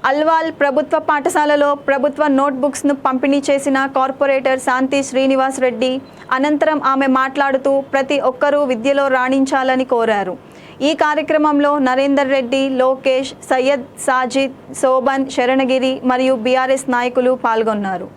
అల్వాల్ ప్రభుత్వ పాఠశాలలో ప్రభుత్వ నోట్బుక్స్ను పంపిణీ చేసిన కార్పొరేటర్ శాంతి శ్రీనివాస్ రెడ్డి అనంతరం ఆమె మాట్లాడుతూ ప్రతి ఒక్కరూ విద్యలో రాణించాలని కోరారు. ఈ కార్యక్రమంలో నరేందర్ రెడ్డి, లోకేష్, సయ్యద్, సాజిద్, శోభన్, శరణగిరి మరియు బీఆర్ఎస్ నాయకులు పాల్గొన్నారు.